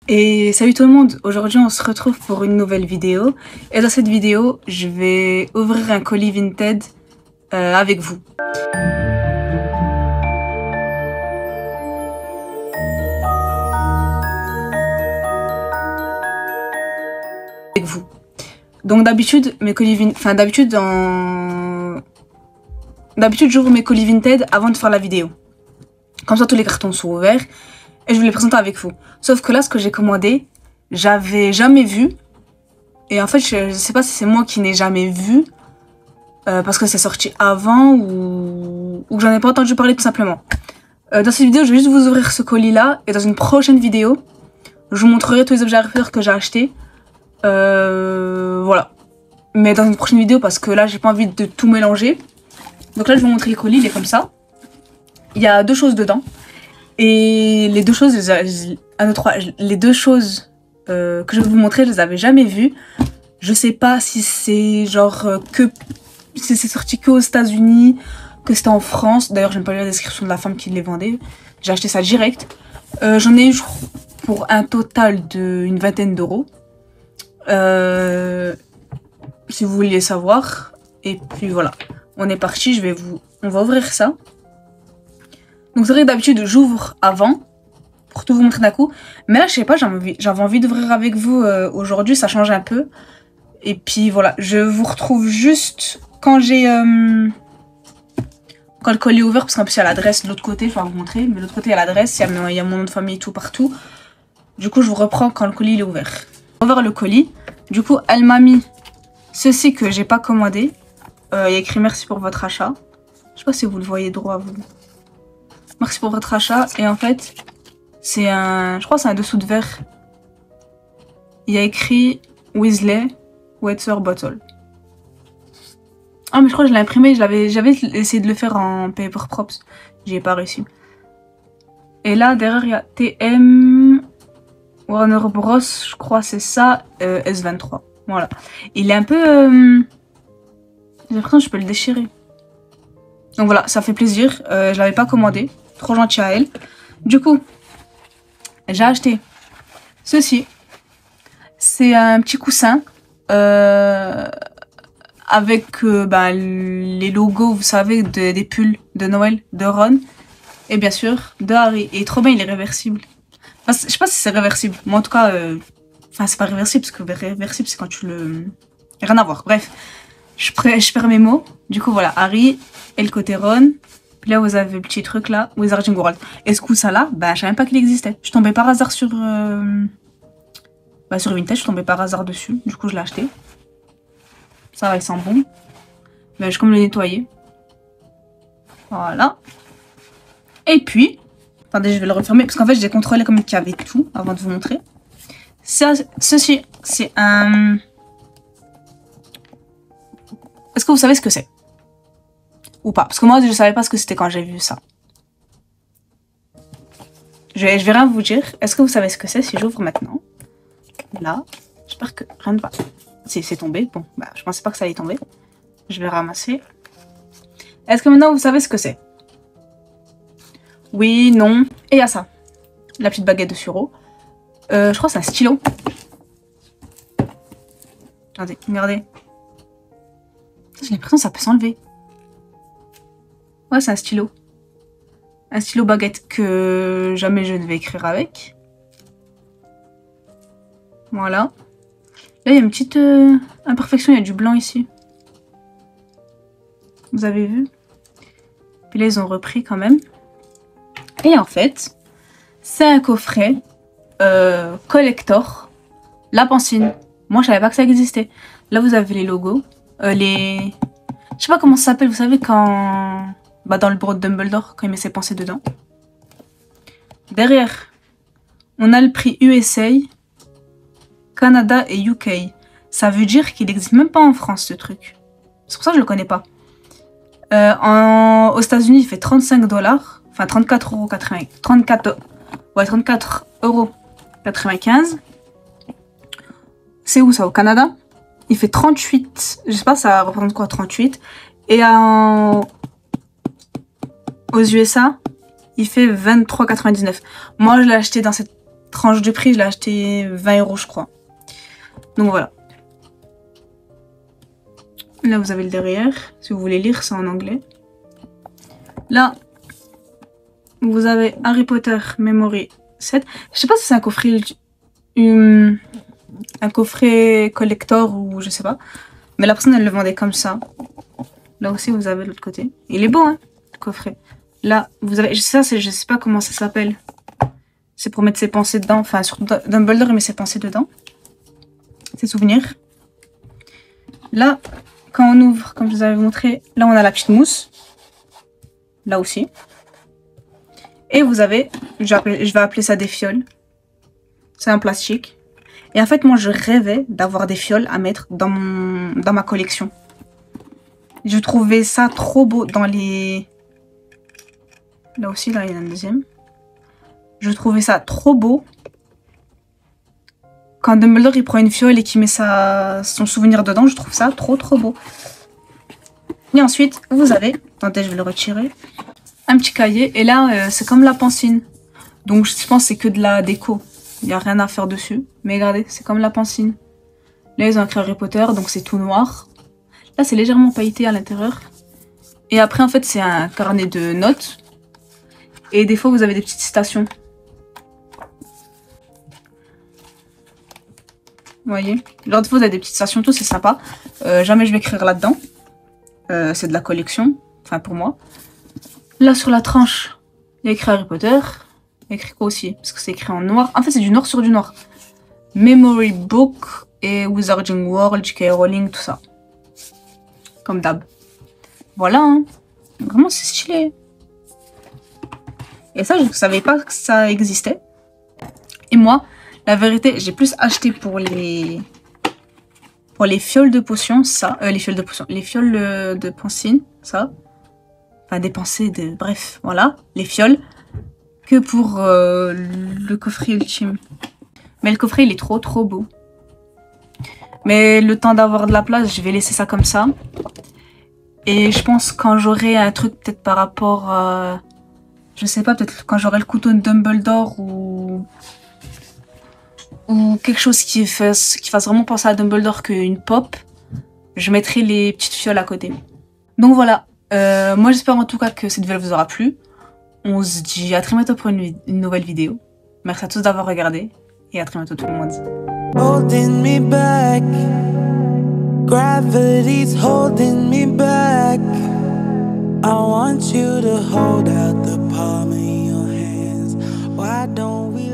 Et salut tout le monde, aujourd'hui on se retrouve pour une nouvelle vidéo. Et dans cette vidéo, je vais ouvrir un colis Vinted avec vous. Donc d'habitude, mes colis Vinted, d'habitude j'ouvre mes colis Vinted avant de faire la vidéo. Comme ça tous les cartons sont ouverts et je vous les présente avec vous. Sauf que là, ce que j'ai commandé, j'avais jamais vu. Et en fait, je sais pas si c'est moi qui n'ai jamais vu. Parce que c'est sorti avant ou que j'en ai pas entendu parler tout simplement. Dans cette vidéo, je vais juste vous ouvrir ce colis-là. Et dans une prochaine vidéo, je vous montrerai tous les objets à refaire que j'ai achetés. Voilà. Mais dans une prochaine vidéo, parce que là, j'ai pas envie de tout mélanger. Donc là, je vais vous montrer le colis, il est comme ça. Il y a deux choses dedans. Et les deux choses, les deux choses que je vais vous montrer, je les avais jamais vues. Je sais pas si c'est genre que c'est sorti que aux États-Unis, que c'était en France. D'ailleurs, j'aime pas lire la description de la femme qui les vendait. J'ai acheté ça direct. J'en ai eu pour un total d'une vingtaine d'euros. Si vous vouliez savoir. Et puis voilà, on est parti. On va ouvrir ça. Donc c'est vrai que d'habitude j'ouvre avant pour tout vous montrer d'un coup. Mais là je sais pas, j'avais envie d'ouvrir avec vous aujourd'hui, ça change un peu. Et puis voilà, je vous retrouve juste quand j'ai quand le colis est ouvert, parce qu'en plus il y a l'adresse de l'autre côté, je vais vous montrer. Mais de l'autre côté il y a l'adresse, il y a mon nom de famille tout partout. Du coup je vous reprends quand le colis il est ouvert. Ouvert le colis, du coup elle m'a mis ceci que j'ai pas commandé. Il y a écrit merci pour votre achat. Je sais pas si vous le voyez droit vous. Merci pour votre achat. Et en fait, c'est un... Je crois que c'est un dessous de verre. Il y a écrit Weasley Water Bottle. Ah mais je crois que je l'ai imprimé. J'avais essayé de le faire en paper props. J'y ai pas réussi. Et là, derrière, il y a TM Warner Bros. Je crois c'est ça. S23. Voilà. Il est un peu... J'ai l'impression que je peux le déchirer. Donc voilà, ça fait plaisir. Je l'avais pas commandé. Trop gentil à elle. Du coup, j'ai acheté ceci. C'est un petit coussin avec les logos, vous savez, des pulls de Noël de Ron. Et bien sûr, de Harry. Et trop bien, il est réversible. Enfin, je sais pas si c'est réversible. Mais en tout cas, c'est pas réversible. Parce que réversible, c'est quand tu le... Rien à voir. Bref, je perds mes mots. Du coup, voilà, Harry et le côté Ron. Puis là, vous avez le petit truc là, Wizarding World. Et ce coussin-là, je savais même pas qu'il existait. Je suis tombée par hasard sur Vinted, je suis tombée par hasard dessus. Du coup, je l'ai acheté. Ça va, il sent bon. Mais je vais comme le nettoyer. Voilà. Et puis, attendez, je vais le refermer. Parce qu'en fait, j'ai contrôlé comme qu'il y avait tout avant de vous montrer. Ceci, c'est un... Est-ce que vous savez ce que c'est? Ou pas? Parce que moi, je savais pas ce que c'était quand j'ai vu ça. Je vais rien vous dire. Est-ce que vous savez ce que c'est si j'ouvre maintenant? Là. J'espère que rien ne va. Si, c'est tombé. Bon, je pensais pas que ça allait tomber. Je vais ramasser. Est-ce que maintenant vous savez ce que c'est? Oui, non. Et il y a ça. La petite baguette de sureau. Je crois que c'est un stylo. Attendez, regardez. J'ai l'impression que ça peut s'enlever. Ouais, c'est un stylo. Un stylo baguette que jamais je ne vais écrire avec. Voilà. Là, il y a une petite imperfection. Il y a du blanc ici. Vous avez vu? Puis là, ils ont repris quand même. Et en fait, c'est un coffret collector. La Pancine. Moi, je savais pas que ça existait. Là, vous avez les logos. Je sais pas comment ça s'appelle. Vous savez quand... dans le bureau de Dumbledore, quand il met ses pensées dedans. Derrière, on a le prix USA, Canada et UK. Ça veut dire qu'il n'existe même pas en France, ce truc. C'est pour ça que je le connais pas. Aux États-Unis, il fait 35 $. Enfin, 34,95 €. Ouais, 34,95 €. C'est où ça? Au Canada? Il fait 38. Je sais pas, ça représente quoi, 38. Et aux USA, il fait 23,99 €. Moi, je l'ai acheté dans cette Tranche de prix, je l'ai acheté 20 € je crois. Donc voilà. Là vous avez le derrière, si vous voulez lire, c'est en anglais. Là, vous avez Harry Potter Memory 7. Je sais pas si c'est un coffret collector ou je sais pas. Mais la personne elle le vendait comme ça. Là aussi vous avez de l'autre côté. Il est beau hein, le coffret. Là, vous avez, ça c'est, je sais pas comment ça s'appelle. C'est pour mettre ses pensées dedans. Enfin, sur Dumbledore il met ses pensées dedans. Ses souvenirs. Là, quand on ouvre, comme je vous avais montré, là on a la petite mousse. Là aussi. Et vous avez, je vais appeler ça des fioles. C'est un plastique. Et en fait, moi, je rêvais d'avoir des fioles à mettre dans ma collection. Je trouvais ça trop beau dans les... Là aussi, là, il y en a un deuxième. Je trouvais ça trop beau. Quand Dumbledore, il prend une fiole et qu'il met son souvenir dedans, je trouve ça trop beau. Et ensuite, vous avez... Attendez, je vais le retirer. Un petit cahier. Et là, c'est comme la pancine. Donc, je pense que c'est que de la déco. Il n'y a rien à faire dessus. Mais regardez, c'est comme la pancine. Là, ils ont écrit Harry Potter, donc c'est tout noir. Là, c'est légèrement pailleté à l'intérieur. Et après, en fait, c'est un carnet de notes. Et des fois, vous avez des petites citations. Vous voyez? Genre, des fois, vous avez des petites citations, tout, c'est sympa. Jamais je vais écrire là-dedans. C'est de la collection. Enfin, pour moi. Là, sur la tranche, il y a écrit Harry Potter. Il y a écrit quoi aussi? Parce que c'est écrit en noir. En fait, c'est du noir sur du noir. Memory Book et Wizarding World, J.K. Rowling, tout ça. Comme d'hab. Voilà, hein. Vraiment, c'est stylé. Et ça, je ne savais pas que ça existait. Et moi, la vérité, j'ai plus acheté pour les fioles de potions, ça. Les fioles de potions. Les fioles de pancine, ça. Enfin, des pensées de... Bref, voilà. Les fioles. Que pour le coffret ultime. Mais le coffret, il est trop beau. Mais le temps d'avoir de la place, je vais laisser ça comme ça. Et je pense quand j'aurai un truc peut-être par rapport à... Je sais pas, peut-être quand j'aurai le couteau de Dumbledore ou quelque chose qui fasse vraiment penser à Dumbledore qu'une pop, je mettrai les petites fioles à côté. Donc voilà, moi j'espère en tout cas que cette vidéo vous aura plu. On se dit à très bientôt pour une nouvelle vidéo. Merci à tous d'avoir regardé et à très bientôt tout le monde. Holding me back, gravity's holding me back. I want you to hold out the palm of your hands. Why don't we